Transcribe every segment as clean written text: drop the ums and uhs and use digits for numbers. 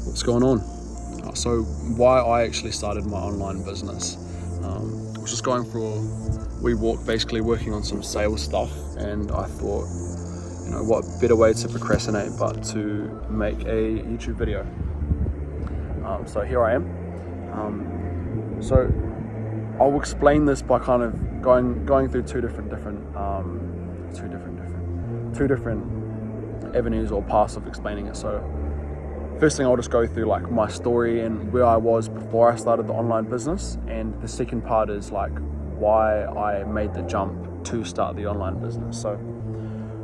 What's going on? So why I actually started my online business, was just going for a wee walk, basically working on some sales stuff, and I thought, what better way to procrastinate but to make a YouTube video. So here I am. So I'll explain this by kind of going through two different avenues or paths of explaining it. So first thing, I'll just go through like my story and where I was before I started the online business, and the second part is like why I made the jump to start the online business. So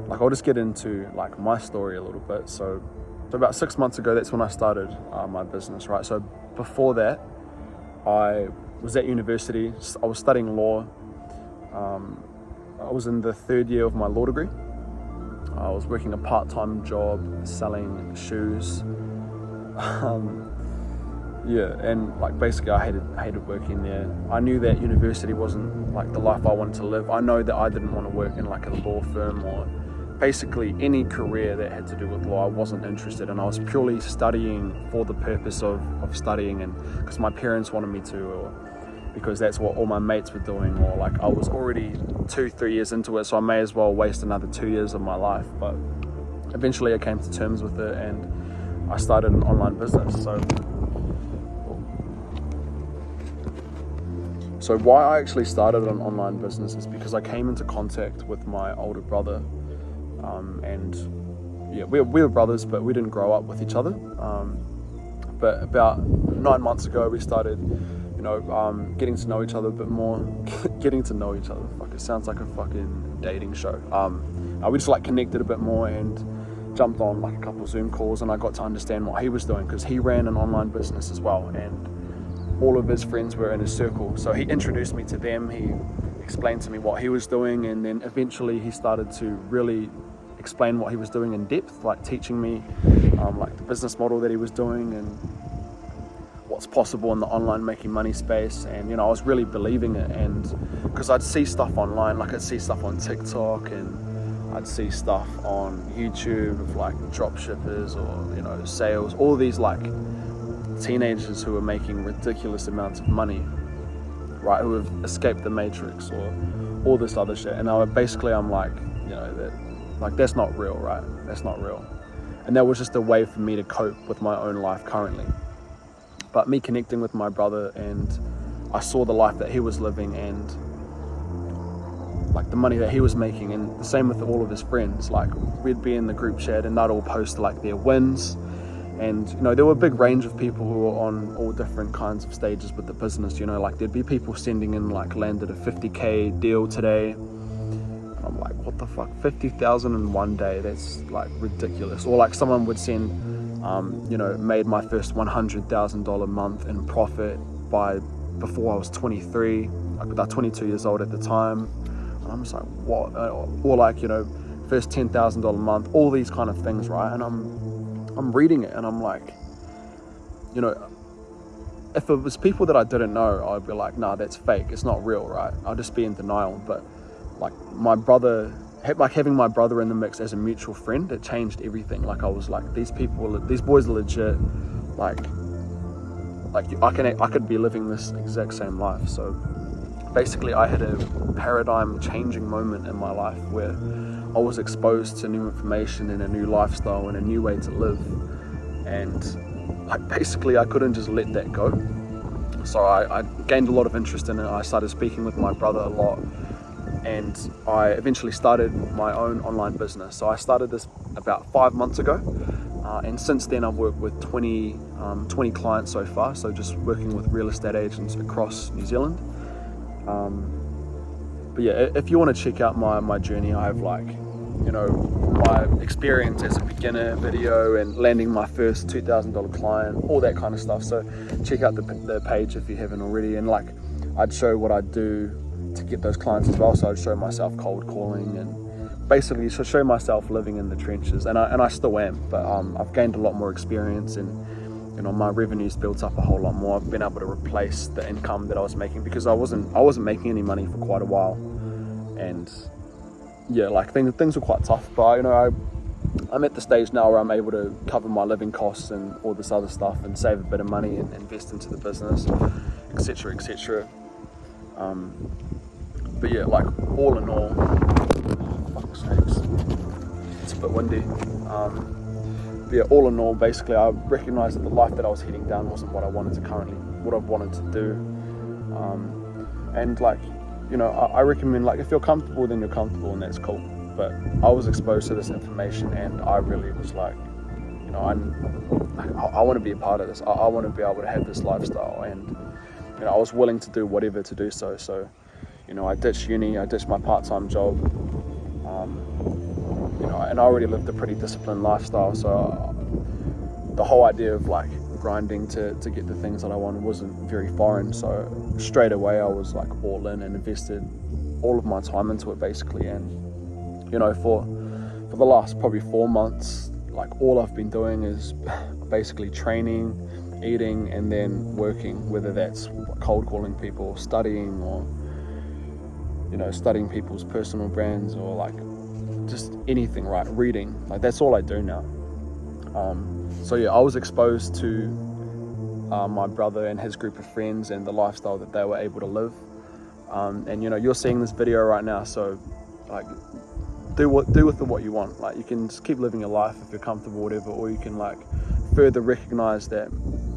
like I'll just get into like my story a little bit. So about 6 months ago, that's when I started my business, right? So before that, I was at university. I was studying law. I was in the third year of my law degree. I was working a part-time job selling shoes. And like basically I hated working there. I knew that university wasn't like the life I wanted to live. I know that I didn't want to work in like a law firm or basically any career that had to do with law. I wasn't interested, and I was purely studying for the purpose of studying, and because my parents wanted me to, or because that's what all my mates were doing, or like I was already 2-3 years into it, so I may as well waste another 2 years of my life. But eventually I came to terms with it and I started an online business. So why I actually started an online business is because I came into contact with my older brother, and we were brothers, but we didn't grow up with each other. But about 9 months ago, we started, getting to know each other a bit more. Getting to know each other, fuck, it sounds like a fucking dating show. We just like connected a bit more and jumped on like a couple of Zoom calls, and I got to understand what he was doing, because he ran an online business as well, and all of his friends were in his circle. So he introduced me to them. He explained to me what he was doing, and then eventually he started to really explain what he was doing in depth, like teaching me like the business model that he was doing and what's possible in the online making money space. And I was really believing it, and because I'd see stuff online, like I'd see stuff on TikTok and I'd see stuff on YouTube of like drop shippers or sales, all these like teenagers who are making ridiculous amounts of money, right, who have escaped the matrix or all this other shit. And I'm like, that's not real, right? That's not real. And that was just a way for me to cope with my own life currently. But me connecting with my brother, and I saw the life that he was living and like the money that he was making, and the same with all of his friends. Like we'd be in the group chat and they'd all post like their wins, and there were a big range of people who were on all different kinds of stages with the business. Like there'd be people sending in like landed a 50k deal today. I'm like, what the fuck, 50,000 in one day? That's like ridiculous. Or like someone would send, made my first $100,000 month in profit before I was 23, like about 22 years old at the time. And I'm just like, what? Or like, first $10,000 month, all these kind of things, right? And I'm reading it and I'm like, if it was people that I didn't know, I'd be like, nah, that's fake, it's not real, right? I'll just be in denial. But like my brother, like having my brother in the mix as a mutual friend, it changed everything. Like I was like, these boys are legit. Like I could be living this exact same life. So basically I had a paradigm changing moment in my life where I was exposed to new information and a new lifestyle and a new way to live. And like basically I couldn't just let that go. So I gained a lot of interest in it. I started speaking with my brother a lot, and I eventually started my own online business. So I started this about 5 months ago, and since then I've worked with 20 clients so far, so just working with real estate agents across New Zealand. But yeah, if you want to check out my journey, I have like, my experience as a beginner video and landing my first $2,000 client, all that kind of stuff. So check out the page if you haven't already, and like I'd show what I do to get those clients as well. So I'd show myself cold calling and basically show myself living in the trenches, and I still am, but I've gained a lot more experience, and my revenue's built up a whole lot more. I've been able to replace the income that I was making, because I wasn't making any money for quite a while, and yeah, like things were quite tough. But I I'm at the stage now where I'm able to cover my living costs and all this other stuff and save a bit of money and invest into the business, etc, etc. But yeah, like all in all, fuck sakes, it's a bit windy. But yeah, all in all, basically I recognised that the life that I was heading down wasn't what I wanted to do. And like, you know, I recommend, like, if you're comfortable, then you're comfortable, and that's cool. But I was exposed to this information, and I really was like, you know, I want to be a part of this. I want to be able to have this lifestyle, and you know, I was willing to do whatever to do so. So, you know, I ditched uni, I ditched my part-time job, you know, and I already lived a pretty disciplined lifestyle. So the whole idea of like grinding to get the things that I wanted wasn't very foreign. So straight away I was like all in and invested all of my time into it basically. And you know, for the last probably 4 months, like all I've been doing is basically training, eating, and then working, whether that's cold calling people, studying, or you know, studying people's personal brands, or like just anything, right? Reading, like that's all I do now. So yeah, I was exposed to my brother and his group of friends and the lifestyle that they were able to live. And you know, you're seeing this video right now, so like do with it what you want. Like you can just keep living your life if you're comfortable, whatever, or you can like further recognize that,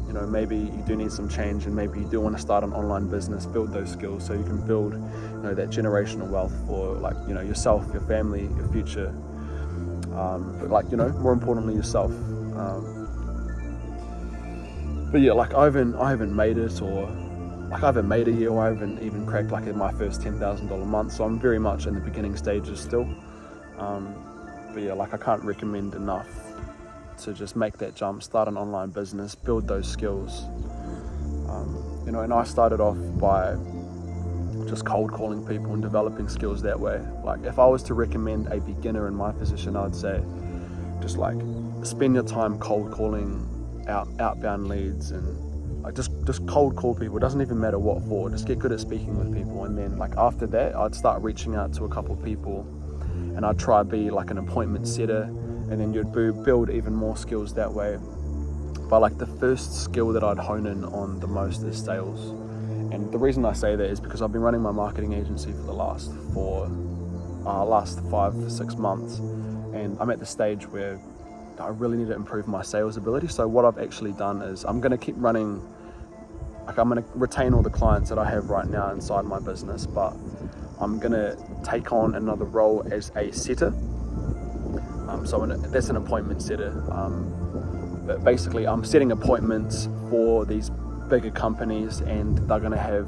you know, maybe you do need some change, and maybe you do want to start an online business, build those skills so you can build, you know, that generational wealth for, like, you know, yourself, your family, your future, but like, you know, more importantly, yourself. But yeah, like I haven't made it, or like I haven't made a year, or I haven't even cracked like my first $10,000 month, so I'm very much in the beginning stages still. But yeah, like I can't recommend enough to just make that jump, start an online business, build those skills. You know, and I started off by just cold calling people and developing skills that way. Like if I was to recommend a beginner in my position, I'd say just like spend your time cold calling outbound leads, and like just cold call people. It doesn't even matter what for, just get good at speaking with people. And then like after that, I'd start reaching out to a couple of people, and I'd try to be like an appointment setter, and then you'd build even more skills that way. But like the first skill that I'd hone in on the most is sales. And the reason I say that is because I've been running my marketing agency for the last 5 to 6 months, and I'm at the stage where I really need to improve my sales ability. So what I've actually done is I'm going to keep running, like I'm going to retain all the clients that I have right now inside my business, but I'm going to take on another role as a setter. So that's an appointment setter. But basically I'm setting appointments for these bigger companies, and they're going to have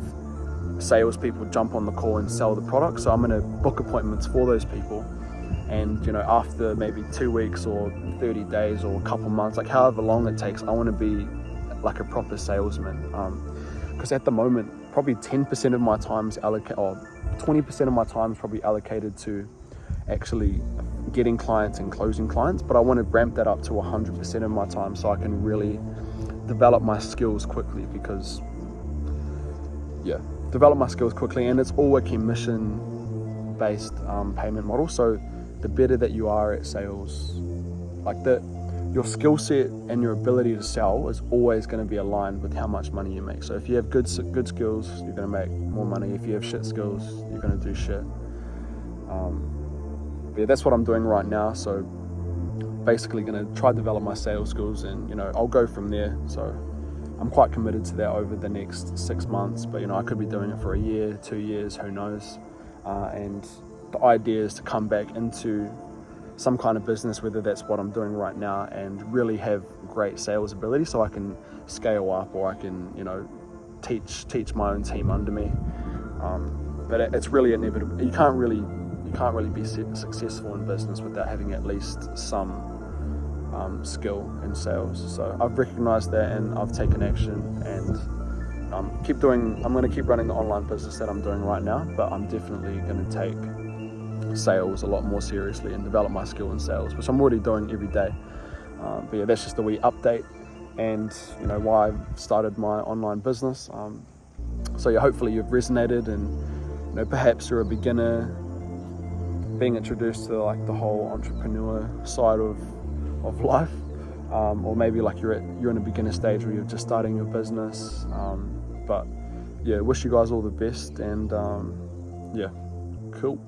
salespeople jump on the call and sell the product. So I'm going to book appointments for those people. And you know, after maybe 2 weeks or 30 days or a couple months, like however long it takes, I want to be like a proper salesman. Because at the moment, probably 10% of my time is allocated, or 20% of my time is probably allocated to actually getting clients and closing clients. But I want to ramp that up to 100% of my time so I can really develop my skills quickly. Because develop my skills quickly, and it's all a commission-based payment model. So the better that you are at sales, like your skill set and your ability to sell is always going to be aligned with how much money you make. So if you have good skills, you're going to make more money. If you have shit skills, you're going to do shit. But yeah, that's what I'm doing right now. So basically going to try to develop my sales skills, and you know, I'll go from there. So I'm quite committed to that over the next 6 months, but you know, I could be doing it for a year, 2 years, who knows. And the idea is to come back into some kind of business, whether that's what I'm doing right now, and really have great sales ability so I can scale up, or I can, you know, teach my own team under me. But it's really inevitable. You can't really be successful in business without having at least some skill in sales. So I've recognized that, and I've taken action, and I'm going to keep running the online business that I'm doing right now, but I'm definitely going to take sales a lot more seriously and develop my skill in sales, which I'm already doing every day. But yeah, that's just a wee update, and you know, why I've started my online business. So yeah, hopefully you've resonated, and you know, perhaps you're a beginner being introduced to like the whole entrepreneur side of of life, or maybe like you're in a beginner stage where you're just starting your business. But yeah, wish you guys all the best, and yeah, cool.